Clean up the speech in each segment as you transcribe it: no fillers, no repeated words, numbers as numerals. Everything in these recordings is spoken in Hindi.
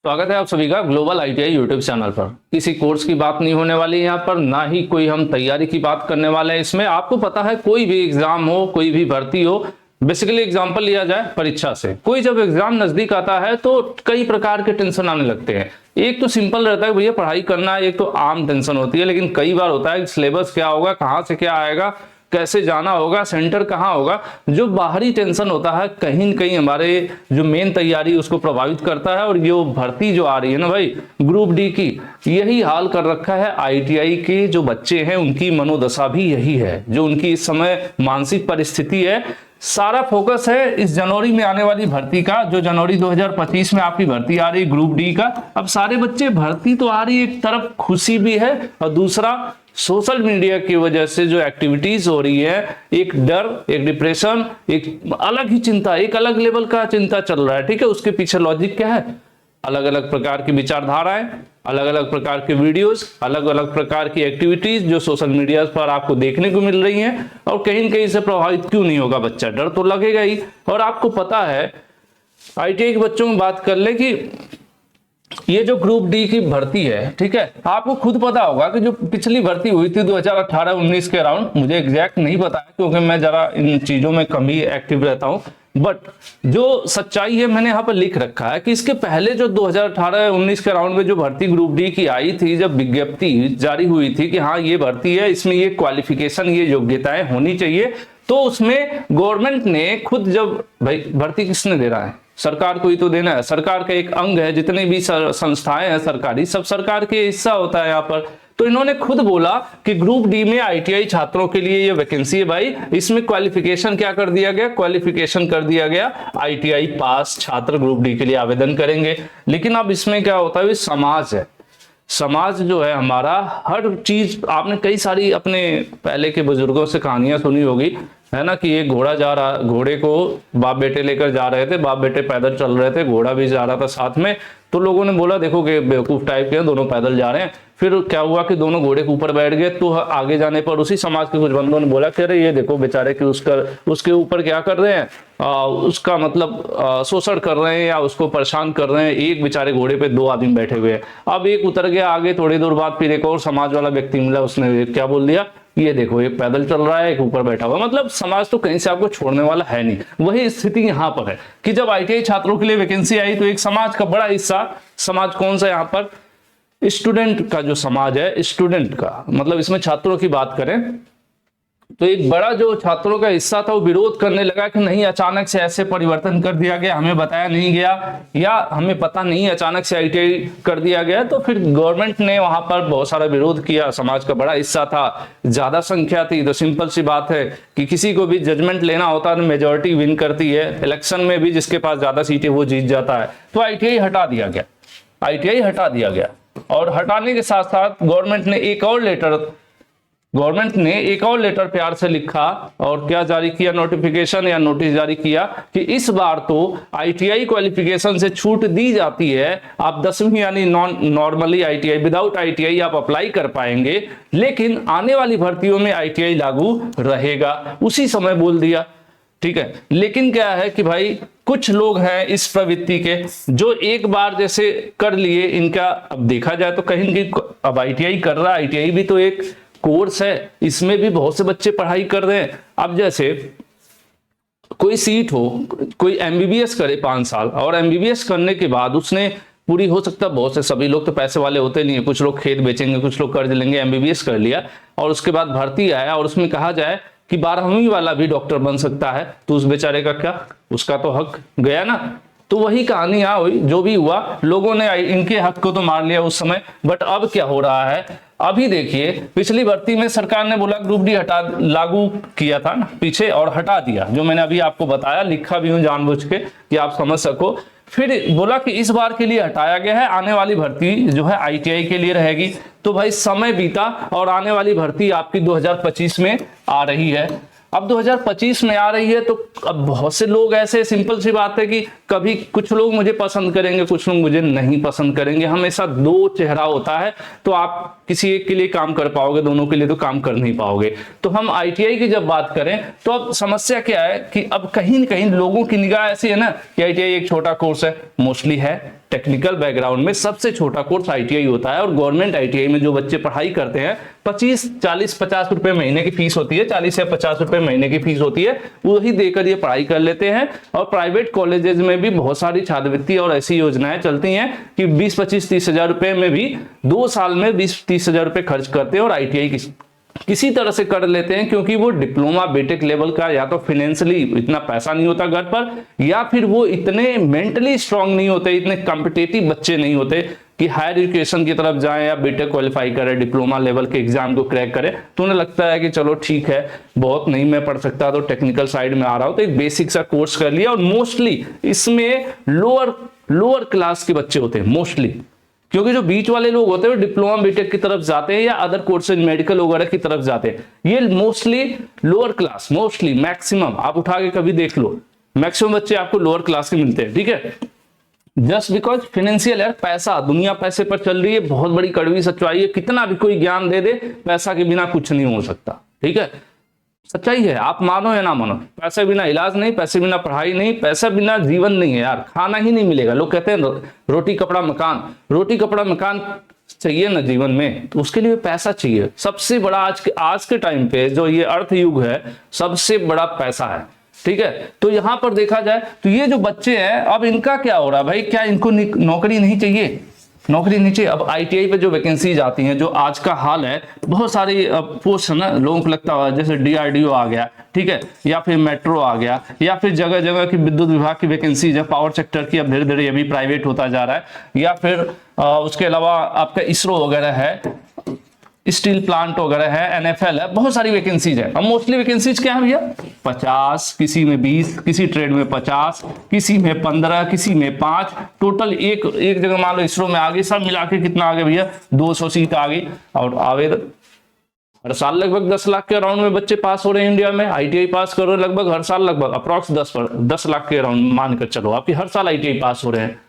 स्वागत है आप सभी का ग्लोबल आईटीआई यूट्यूब चैनल पर। किसी कोर्स की बात नहीं होने वाली यहाँ पर, ना ही कोई हम तैयारी की बात करने वाले हैं। इसमें आपको पता है कोई भी एग्जाम हो, कोई भी भर्ती हो, बेसिकली एग्जाम्पल लिया जाए परीक्षा से। कोई जब एग्जाम नजदीक आता है तो कई प्रकार के टेंशन आने लगते हैं। एक तो सिंपल रहता है भैया पढ़ाई करना है, एक तो आम टेंशन होती है। लेकिन कई बार होता है सिलेबस क्या होगा, कहाँ से क्या आएगा, कैसे जाना होगा, सेंटर कहाँ होगा। जो बाहरी टेंशन होता है कहीं न कहीं हमारे जो मेन तैयारी उसको प्रभावित करता है। और ये भर्ती जो आ रही है ना भाई ग्रुप डी की, यही हाल कर रखा है। आईटीआई के जो बच्चे हैं उनकी मनोदशा भी यही है, जो उनकी इस समय मानसिक परिस्थिति है। सारा फोकस है इस जनवरी में आने वाली भर्ती का, जो जनवरी 2025 में आपकी भर्ती आ रही ग्रुप डी का। अब सारे बच्चे भर्ती तो आ रही है, एक तरफ खुशी भी है और दूसरा सोशल मीडिया की वजह से जो एक्टिविटीज हो रही है, एक डर, एक डिप्रेशन, एक अलग ही चिंता, एक अलग लेवल का चिंता चल रहा है। ठीक है, उसके पीछे लॉजिक क्या है? अलग अलग प्रकार की विचारधाराएं, अलग अलग प्रकार के वीडियोस, अलग अलग प्रकार की एक्टिविटीज जो सोशल मीडिया पर आपको देखने को मिल रही हैं। और कहीं न कहीं से प्रभावित क्यों नहीं होगा बच्चा? डर तो लगेगा ही। और आपको पता है आईटीआई के बच्चों में बात कर ले कि ये जो ग्रुप डी की भर्ती है, ठीक है, आपको खुद पता होगा कि जो पिछली भर्ती हुई थी 2018-19 के अराउंड, मुझे एग्जैक्ट नहीं पता है क्योंकि मैं जरा इन चीजों में कम ही एक्टिव रहता हूं, बट जो सच्चाई है मैंने यहाँ पर लिख रखा है कि इसके पहले जो 2018-19 के अराउंड में जो भर्ती ग्रुप डी की आई थी, जब विज्ञप्ति जारी हुई थी कि हाँ ये भर्ती है, इसमें ये क्वालिफिकेशन, ये योग्यताएं होनी चाहिए, तो उसमें गवर्नमेंट ने खुद, जब भाई भर्ती किसने दे रहा है? सरकार को ही तो देना है। सरकार का एक अंग है, जितने भी संस्थाएं हैं सरकारी, सब सरकार के हिस्सा होता है यहाँ पर। तो इन्होंने खुद बोला कि ग्रुप डी में आईटीआई छात्रों के लिए ये वैकेंसी है भाई। इसमें क्वालिफिकेशन क्या कर दिया गया? क्वालिफिकेशन कर दिया गया आईटीआई पास छात्र ग्रुप डी के लिए आवेदन करेंगे। लेकिन अब इसमें क्या होता है, समाज है, समाज जो है हमारा, हर चीज आपने कई सारी अपने पहले के बुजुर्गों से कहानियां सुनी होगी, है ना, कि एक घोड़ा जा रहा, घोड़े को बाप बेटे लेकर जा रहे थे, बाप बेटे पैदल चल रहे थे, घोड़ा भी जा रहा था साथ में। तो लोगों ने बोला देखो कि बेवकूफ टाइप के दोनों पैदल जा रहे हैं। फिर क्या हुआ कि दोनों घोड़े के ऊपर बैठ गए। तो आगे जाने पर उसी समाज के कुछ बंदों ने बोला कि अरे ये देखो बेचारे कि उसके ऊपर क्या कर रहे हैं, उसका मतलब शोषण कर रहे हैं या उसको परेशान कर रहे हैं। एक बेचारे घोड़े पे दो आदमी बैठे हुए हैं। अब एक उतर गया आगे, थोड़ी दूर बाद फिर एक और समाज वाला व्यक्ति मिला, उसने क्या बोल दिया, ये देखो एक पैदल चल रहा है, एक ऊपर बैठा हुआ। मतलब समाज तो कहीं से आपको छोड़ने वाला है नहीं। वही स्थिति यहाँ पर है कि जब आईटीआई छात्रों के लिए वैकेंसी आई तो एक समाज का बड़ा हिस्सा, समाज कौन सा यहाँ पर, स्टूडेंट का जो समाज है, स्टूडेंट का मतलब इसमें छात्रों की बात करें तो एक बड़ा जो छात्रों का हिस्सा था वो विरोध करने लगा कि नहीं, अचानक से ऐसे परिवर्तन कर दिया गया, हमें बताया नहीं गया या हमें पता नहीं, अचानक से आईटीआई कर दिया गया। तो फिर गवर्नमेंट ने वहां पर बहुत सारा विरोध किया। समाज का बड़ा हिस्सा था, ज्यादा संख्या थी, तो सिंपल सी बात है कि किसी को भी जजमेंट लेना होता है, मेजोरिटी विन करती है। इलेक्शन में भी जिसके पास ज्यादा सीटें वो जीत जाता है। तो आईटीआई हटा दिया गया, आईटीआई हटा दिया गया। और हटाने के साथ साथ गवर्नमेंट ने एक और लेटर प्यार से लिखा और क्या जारी किया, नोटिफिकेशन या नोटिस जारी किया कि इस बार तो आईटीआई क्वालिफिकेशन से छूट दी जाती है। आप 10वीं यानी नॉर्मली आईटीआई, विदाउट आईटीआई आप अप्लाई कर पाएंगे, लेकिन आने वाली भर्तियों में आईटीआई लागू रहेगा। उसी समय बोल दिया, ठीक है। लेकिन क्या है कि भाई कुछ लोग हैं इस प्रवृत्ति के जो एक बार जैसे कर लिए, इनका अब देखा जाए तो कहीं की अब आईटीआई कर रहा है, आईटीआई भी तो एक कोर्स है, इसमें भी बहुत से बच्चे पढ़ाई कर रहे हैं। अब जैसे कोई सीट हो, कोई एमबीबीएस करे 5 साल और एमबीबीएस करने के बाद उसने पूरी, हो सकता है बहुत से, सभी लोग तो पैसे वाले होते नहीं है, कुछ लोग खेत बेचेंगे, कुछ लोग कर्ज लेंगे, एमबीबीएस कर लिया और उसके बाद भर्ती आया और उसमें कहा जाए कि 12वीं वाला भी डॉक्टर बन सकता है, तो उस बेचारे का क्या, उसका तो हक गया ना। तो वही कहानी यहाँ हुई, जो भी हुआ, लोगों ने इनके हक को तो मार लिया उस समय। बट अब क्या हो रहा है, अभी देखिए पिछली भर्ती में सरकार ने बोला ग्रुप डी हटा, लागू किया था ना पीछे और हटा दिया, जो मैंने अभी आपको बताया, लिखा भी हूं जानबूझ के कि आप समझ सको। फिर बोला कि इस बार के लिए हटाया गया है, आने वाली भर्ती जो है आईटीआई के लिए रहेगी। तो भाई समय बीता और आने वाली भर्ती आपकी 2025 में आ रही है। अब 2025 में आ रही है तो अब बहुत से लोग ऐसे, सिंपल सी बात है कि कभी कुछ लोग मुझे पसंद करेंगे, कुछ लोग मुझे नहीं पसंद करेंगे। हमेशा दो चेहरा होता है, तो आप किसी एक के लिए काम कर पाओगे, दोनों के लिए तो काम कर नहीं पाओगे। तो हम आईटीआई की जब बात करें तो अब समस्या क्या है कि अब कहीं न कहीं लोगों की निगाह ऐसी है ना कि आईटीआई एक छोटा कोर्स है, मोस्टली है टेक्निकल बैकग्राउंड में सबसे छोटा कोर्स आईटीआई होता है। और गवर्नमेंट आईटीआई में जो बच्चे पढ़ाई करते हैं 25-40-50 रुपए महीने की फीस होती है, 40 या 50 रुपए महीने की फीस होती है, वही देकर ये पढ़ाई कर लेते हैं। और प्राइवेट कॉलेजेस में भी बहुत सारी छात्रवृत्ति और ऐसी योजनाएं चलती हैं कि 20-25-30 हजार रुपए में भी 2 साल में 20-30 हजार रुपए खर्च करते हैं और आईटीआई किसी तरह से कर लेते हैं, क्योंकि वो डिप्लोमा बीटेक लेवल का या तो फाइनेंशियली इतना पैसा नहीं होता घर पर, या फिर वो इतने मेंटली स्ट्रांग नहीं होते, इतने कॉम्पिटिटिव बच्चे नहीं होते कि हायर एजुकेशन की तरफ जाएं या बीटेक क्वालिफाई करें, डिप्लोमा लेवल के एग्जाम को क्रैक करें। तो उन्हें लगता है कि चलो ठीक है, बहुत नहीं मैं पढ़ सकता तो टेक्निकल साइड में आ रहा हूं, तो एक बेसिक सा कोर्स कर लिया। और मोस्टली इसमें लोअर क्लास के बच्चे होते हैं मोस्टली, क्योंकि जो बीच वाले लोग होते हैं वो डिप्लोमा बीटेक की तरफ जाते हैं या अदर कोर्सेज मेडिकल वगैरह की तरफ जाते हैं। ये mostly lower class, mostly maximum आप उठा के कभी देख लो, मैक्सिमम बच्चे आपको लोअर क्लास के मिलते हैं। ठीक है, जस्ट बिकॉज फाइनेंशियल यार, पैसा, दुनिया पैसे पर चल रही है, बहुत बड़ी कड़वी सच्चाई है। कितना भी कोई ज्ञान दे दे, पैसा के बिना कुछ नहीं हो सकता। ठीक है, सच्चाई है, आप मानो या ना मानो, पैसे बिना इलाज नहीं, पैसे बिना पढ़ाई नहीं, पैसे बिना जीवन नहीं है यार, खाना ही नहीं मिलेगा। लोग कहते हैं रोटी कपड़ा मकान, रोटी कपड़ा मकान चाहिए ना जीवन में, तो उसके लिए पैसा चाहिए। सबसे बड़ा आज के टाइम पे जो ये अर्थ युग है, सबसे बड़ा पैसा है। ठीक है, तो यहां पर देखा जाए तो ये जो बच्चे हैं, अब इनका क्या हो रहा है भाई, क्या इनको नौकरी नहीं चाहिए? नौकरी नहीं चाहिए। अब आईटीआई पे जो वैकेंसीज आती हैं, जो आज का हाल है, बहुत सारी पोस्ट है ना, लोगों को लगता है जैसे डीआरडीओ आ गया, ठीक है, या फिर मेट्रो आ गया, या फिर जगह जगह की विद्युत विभाग की वैकेंसीज है, पावर सेक्टर की, अब धीरे धीरे ये भी प्राइवेट होता जा रहा है, या फिर उसके अलावा आपका इसरो वगैरह है, स्टील प्लांट वगैरह है, एनएफएल है, बहुत सारी वैकेंसीज है। अब मोस्टली वैकेंसीज क्या है भैया, 50, किसी में 20, किसी ट्रेड में 50, किसी में 15, किसी में 5, टोटल एक जगह मान लो इसरो में आ गई, सब मिला के कितना आ गया भैया, 200 सीट आ गई। और आवेदन हर साल लगभग 10 लाख के अराउंड में बच्चे पास हो रहे हैं इंडिया में, आईटीआई पास कर रहे हैं लगभग हर साल, लगभग अप्रॉक्स 10 लाख के अराउंड मानकर चलो आपकी हर साल आईटीआई पास हो रहे हैं।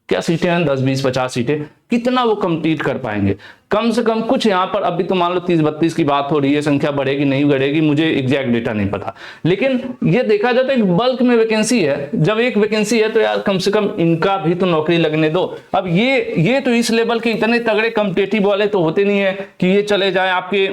क्या सीटें हैं, 10, 20, 50 सीटें, कितना वो कंप्लीट कर पाएंगे? कम से कम कुछ यहाँ पर अभी तो मान लो 30-32 की बात हो रही है, संख्या बढ़ेगी नहीं बढ़ेगी मुझे एग्जैक्ट डेटा नहीं पता, लेकिन ये देखा जाए तो एक बल्क में वैकेंसी है। जब एक वैकेंसी है तो यार कम से कम इनका भी तो नौकरी लगने दो। अब ये तो इस लेवल के इतने तगड़े कॉम्पिटिटिव वाले तो होते नहीं है कि ये चले जाए आपके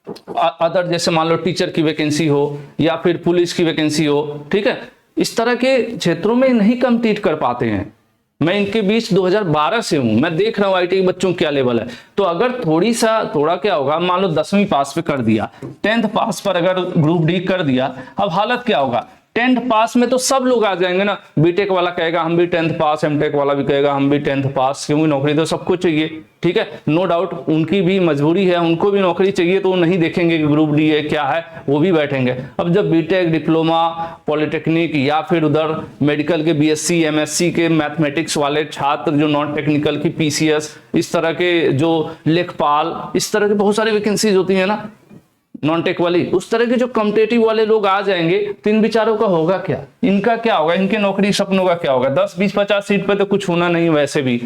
अदर, जैसे मान लो टीचर की वैकेंसी हो या फिर पुलिस की वैकेंसी हो, ठीक है, इस तरह के क्षेत्रों में नहीं कम्पीट कर पाते हैं। मैं इनके बीच 2012 से हूं, मैं देख रहा हूं आईटी बच्चों क्या लेवल है। तो अगर थोड़ा क्या होगा, मान लो 10वीं पास पे कर दिया, 10th पास पर अगर ग्रुप डी कर दिया, अब हालत क्या होगा, 10th पास में तो सब लोग आ जाएंगे ना, बीटेक वाला कहेगा हम भी 10th पास, एमटेक वाला भी कहेगा हम भी 10th पास, क्योंकि नौकरी तो सबको चाहिए। ठीक है, नो डाउट उनकी भी मजबूरी है, उनको भी नौकरी चाहिए, तो वो नहीं देखेंगे कि ग्रुप डी है क्या है, वो भी बैठेंगे। अब जब बीटेक, डिप्लोमा, पॉलिटेक्निक या फिर उधर मेडिकल के बीएससी, एमएससी के मैथमेटिक्स वाले छात्र, जो नॉन टेक्निकल की पीसीएस, इस तरह के जो लेखपाल, इस तरह की बहुत सारी वैकेंसीज होती है ना नॉन टेक वाली, उस तरह के जो कॉम्पिटिटिव वाले लोग आ जाएंगे, तो इन बेचारों का होगा क्या, इनका क्या होगा, इनके नौकरी सपनों का क्या होगा? 10, 20, 50 सीट पे तो कुछ होना नहीं वैसे भी,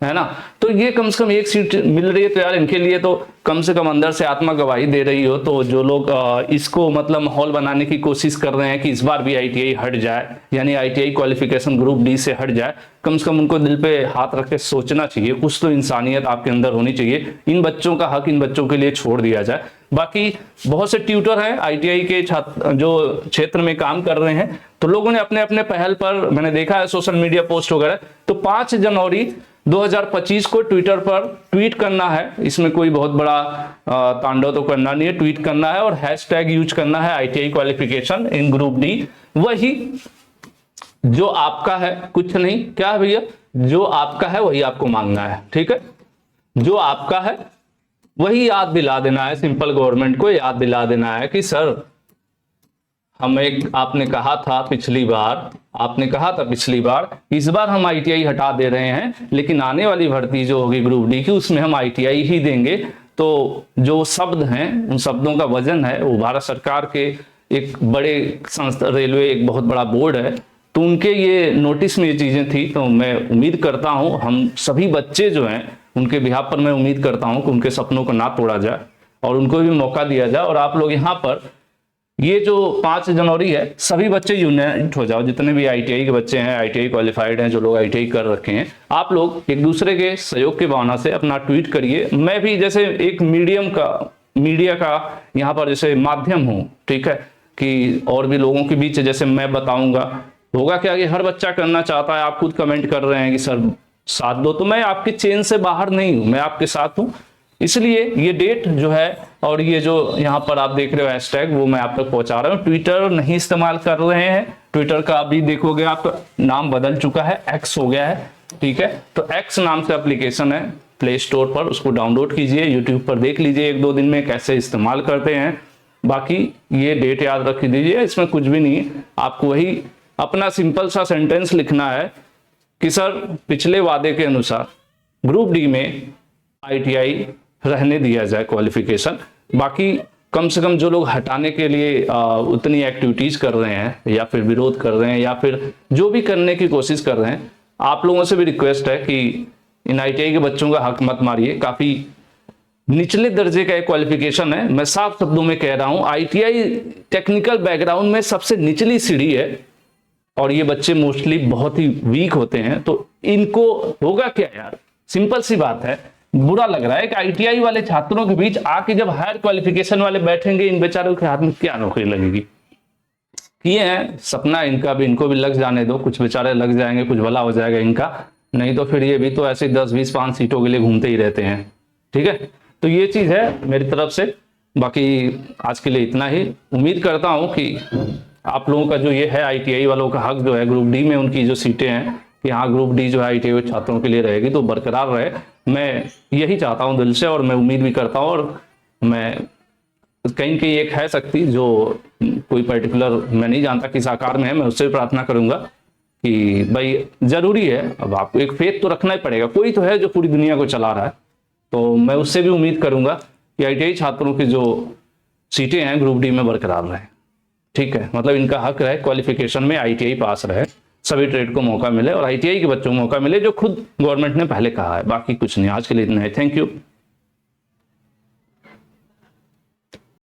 है ना। तो ये कम से कम एक सीट मिल रही है, तो यार इनके लिए तो कम से कम अंदर से आत्मा गवाही दे रही हो। तो जो लोग इसको मतलब माहौल बनाने की कोशिश कर रहे हैं कि इस बार भी आईटीआई हट जाए, यानी आईटीआई क्वालिफिकेशन ग्रुप डी से हट जाए, कम से कम उनको दिल पे हाथ रख के सोचना चाहिए, कुछ तो इंसानियत आपके अंदर होनी चाहिए। इन बच्चों का हक इन बच्चों के लिए छोड़ दिया जाए। बाकी बहुत से ट्यूटर हैं आईटीआई के छात्र जो क्षेत्र में काम कर रहे हैं, तो लोगों ने अपने अपने पहल पर, मैंने देखा है सोशल मीडिया पोस्ट वगैरह, तो 5 जनवरी 2025 को ट्विटर पर ट्वीट करना है। इसमें कोई बहुत बड़ा तांडव तो करना नहीं है, ट्वीट करना है और हैशटैग यूज करना है ITI qualification in group D. वही जो आपका है, कुछ नहीं, क्या है भैया, जो आपका है वही आपको मांगना है। ठीक है, जो आपका है वही याद दिला देना है, सिंपल गवर्नमेंट को याद दिला देना है कि सर आपने कहा था पिछली बार, इस बार हम आईटीआई हटा दे रहे हैं, लेकिन आने वाली भर्ती जो होगी ग्रुप डी की, उसमें हम आईटीआई ही देंगे। तो जो शब्द हैं, उन शब्दों का वजन है, वो भारत सरकार के एक बड़े संस्था, रेलवे एक बहुत बड़ा बोर्ड है, तो उनके ये नोटिस में ये चीजें थी। तो मैं उम्मीद करता हूं हम सभी बच्चे जो हैं उनके बिहाफ पर मैं उम्मीद करता हूं कि उनके सपनों को ना तोड़ा जाए और उनको भी मौका दिया जाए। और आप लोग यहाँ पर ये जो 5 जनवरी है, सभी बच्चे यूनाइट हो जाओ, जितने भी आईटीआई के बच्चे हैं, आईटीआई क्वालिफाइड हैं, जो लोग आईटीआई कर रखे हैं, आप लोग एक दूसरे के सहयोग के भावना से अपना ट्वीट करिए। मैं भी जैसे एक मीडिया का यहाँ पर जैसे माध्यम हूँ, ठीक है, कि और भी लोगों के बीच जैसे मैं बताऊंगा, होगा क्या कि हर बच्चा करना चाहता है, आप खुद कमेंट कर रहे हैं कि सर साथ दो, तो मैं आपके चेन से बाहर नहीं हूं, मैं आपके साथ हूं। इसलिए ये डेट जो है और ये जो यहाँ पर आप देख रहे हो हैशटैग, वो मैं आप तक पहुंचा रहा हूँ। ट्विटर नहीं इस्तेमाल कर रहे हैं, ट्विटर का अभी देखोगे आप नाम बदल चुका है, एक्स हो गया है, ठीक है। तो एक्स नाम से एप्लीकेशन है प्ले स्टोर पर, उसको डाउनलोड कीजिए, यूट्यूब पर देख लीजिए 1-2 दिन में कैसे इस्तेमाल करते हैं। बाकी ये डेट याद रख दीजिए, इसमें कुछ भी नहीं है, आपको वही अपना सिंपल सा सेंटेंस लिखना है कि सर पिछले वादे के अनुसार ग्रुप डी में आईटीआई रहने दिया जाए क्वालिफिकेशन। बाकी कम से कम जो लोग हटाने के लिए उतनी एक्टिविटीज कर रहे हैं या फिर विरोध कर रहे हैं या फिर जो भी करने की कोशिश कर रहे हैं, आप लोगों से भी रिक्वेस्ट है कि इन आईटीआई के बच्चों का हक मत मारिए। काफी निचले दर्जे का एक क्वालिफिकेशन है, मैं साफ शब्दों में कह रहा हूं, आईटीआई टेक्निकल बैकग्राउंड में सबसे निचली सीढ़ी है और ये बच्चे मोस्टली बहुत ही वीक होते हैं। तो इनको होगा क्या यार, सिंपल सी बात है, बुरा लग रहा है कि आईटीआई वाले छात्रों के बीच आके जब हायर क्वालिफिकेशन वाले बैठेंगे, इन बेचारों के हाथ में क्या नौकरी लगेगी। किए हैं सपना इनका भी, इनको भी लग जाने दो, कुछ बेचारे लग जाएंगे, कुछ भला हो जाएगा इनका, नहीं तो फिर ये भी तो ऐसे 10-20-5 सीटों के लिए घूमते ही रहते हैं, ठीक है। तो ये चीज है मेरी तरफ से। बाकी आज के लिए इतना ही। उम्मीद करता हूं कि आप लोगों का जो ये है आईटीआई वालों का हक जो है ग्रुप डी में उनकी जो सीटें हैं कि हाँ ग्रुप डी जो है आईटीआई छात्रों के लिए रहेगी, तो बरकरार रहे। मैं यही चाहता हूं दिल से और मैं उम्मीद भी करता हूं, और मैं कहीं कहीं एक है शक्ति जो कोई पर्टिकुलर मैं नहीं जानता किस आकार में है, मैं उससे प्रार्थना करूंगा कि भाई जरूरी है, अब आपको एक फेथ तो रखना ही पड़ेगा, कोई तो है जो पूरी दुनिया को चला रहा है। तो मैं उससे भी उम्मीद करूंगा कि आईटीआई छात्रों की जो सीटें हैं ग्रुप डी में बरकरार रहे, ठीक है। मतलब इनका हक रहे क्वालिफिकेशन में आईटीआई पास रहे, सभी ट्रेड को मौका मिले और आईटीआई के बच्चों को मौका मिले जो खुद गवर्नमेंट ने पहले कहा है। बाकी कुछ नहीं, आज के लिए इतना है। Thank you.